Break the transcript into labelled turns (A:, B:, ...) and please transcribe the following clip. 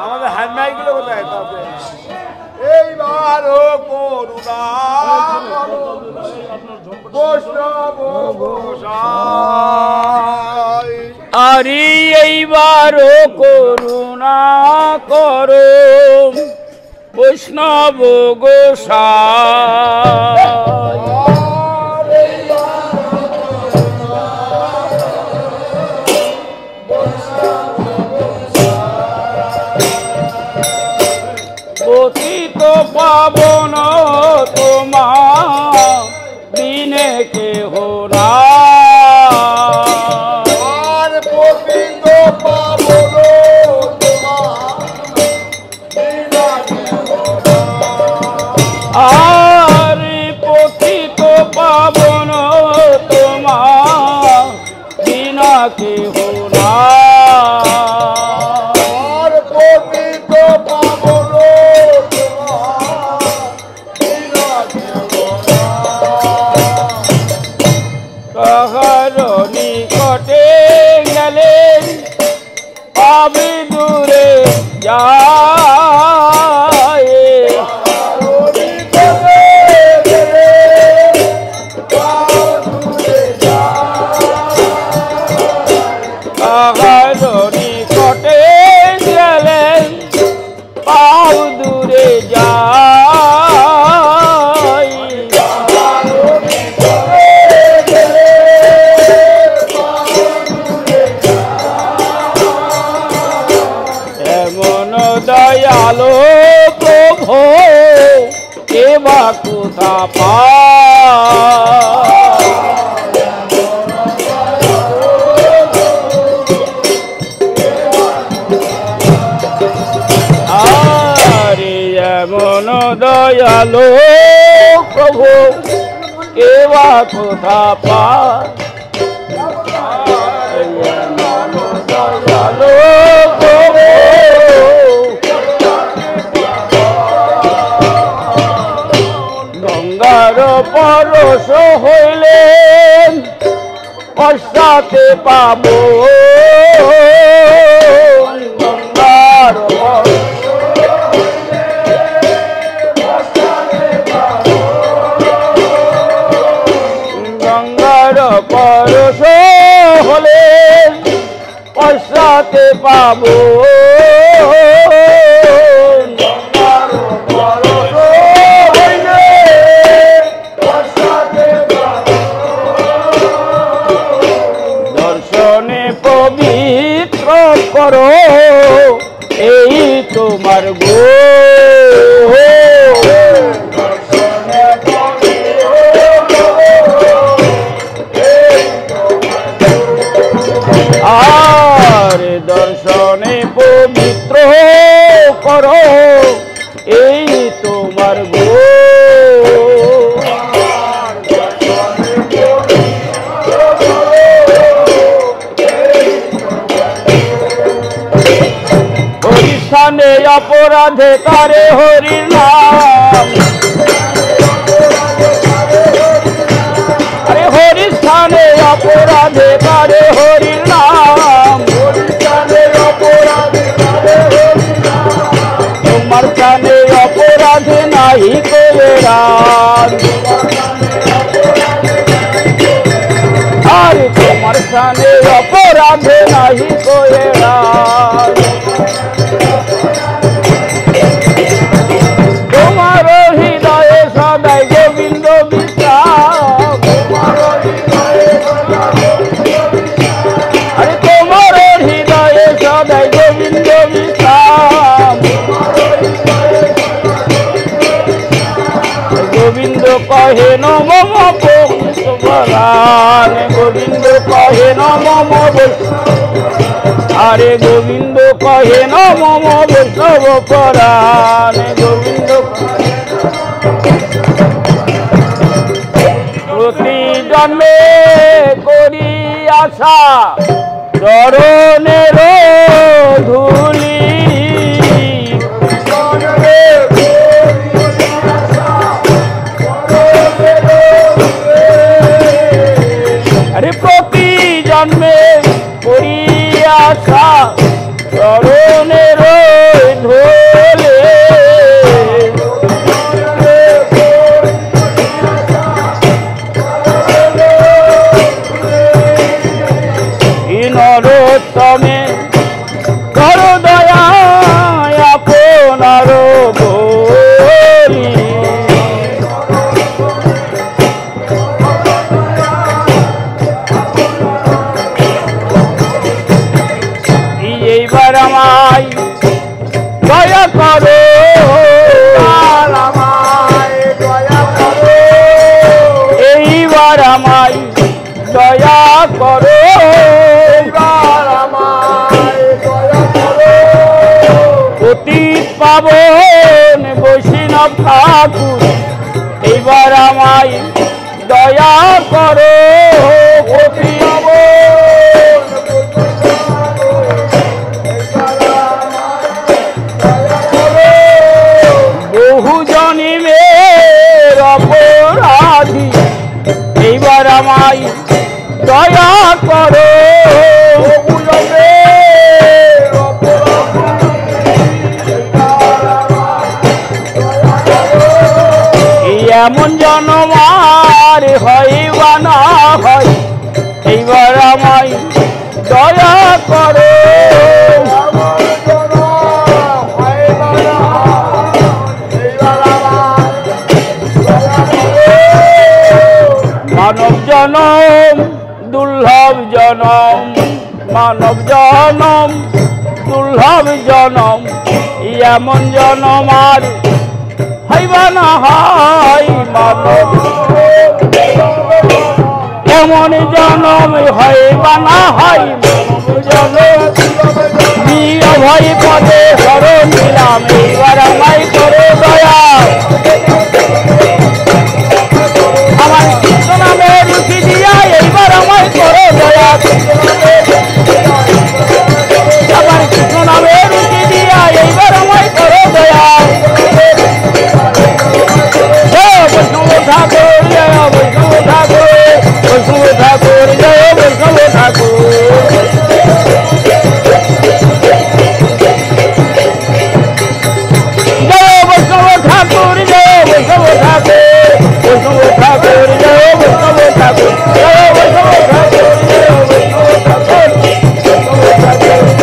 A: আমাদের হ্যান্ড মাইকগুলো কোথায়? এইবারও করুণা বৈষ্ণব গোসাই,
B: আরে এইবারও করুণা করো বৈষ্ণব গোসাই। পতিত পাবন তোমার বিনে কেহ নাই,
A: পতিত পাবন
B: আর পতিত পাবন তোমার বিনা কেহ নাই,
A: পতিত পাবন
B: কাহার নিকটে গেলেন পাবি দূরে যায়, কাহার নিকটে গেলেন পাও দূরে যায়, এমন দয়ালো প্রভু এবা কোথা পায়, আরে এমন দয়ালো প্রভু এবা কোথা পায়, এমন দয়ালো প্রভু গঙ্গার পরশ হইলেন পশ্চাতে পাব, গঙ্গার গঙ্গার পরশ হলেন পশ্চাতে পাব, দর্শনে পবিত্র করো এই তোমার গো, আর দর্শনে পবিত্র করো এই তোমার গো, হরিস্থানে অপরাধে তারে হরির নাম, আরে হরিস্থানে অপরাধে তারে হরির নাম, তোমার স্থানে অপরাধে নাহি করে রাম, আরে তোমার স্থানে অপরাধে নাহি করে রাম, তোমার হৃদয়ে সদাই গোবিন্দ বিশ্রাম, আরে তোমার হৃদয়ে সদাই গোবিন্দ বিশ্রাম, গোবিন্দ কহে নম পরাণ, গোবিন্দ কহে নম, আরে গোবিন্দ কহে নম বৈষ্ণব পরাণ, গোবিন্দ প্রতি জন্মে করি আশা চরণের ধুলি, আমায় দয়া করো,
A: এইবার আমায় দয়া করো।
B: অতীত পাবন বৈষ্ণব ঠাকুর এইবার আমায় দয়া করো, অতীত বহু জন্মের অপরাধী এইবার আমায় দয়া করো, এমন জন্ম আর হয় বা না হয় এইবার আমায় দয়া করো, মানব জনম দুর্লভ জনম, মানব জনম দুর্লভ জনম, এমন জনম আর হইবা না হয় মানব, এমন জনম হইবা না হয় জনম, অভয় পদে শরণ নিলাম এইবার আমায় করো দয়া, আমার কৃষ্ণ নামে রুচি দিয়া এইবার আমায় করো দয়া, আমার কৃষ্ণ নামে রুচি দিয়া এইবার আমায় করো দয়া, জয় বৈষ্ণব ঠাকুর, জয় বৈষ্ণব ঠাকুর, বৈষ্ণব ঠাকুর, জয় বৈষ্ণব ঠাকুর। জয় বৈষ্ণব ঠাকুর, জয় বৈষ্ণব ঠাকুর, বৈষ্ণব ঠাকুর, জয় বৈষ্ণব ঠাকুর, জয় বৈষ্ণব ঠাকুর, জয় বৈষ্ণব ঠাকুর, বৈষ্ণব ঠাকুর, জয়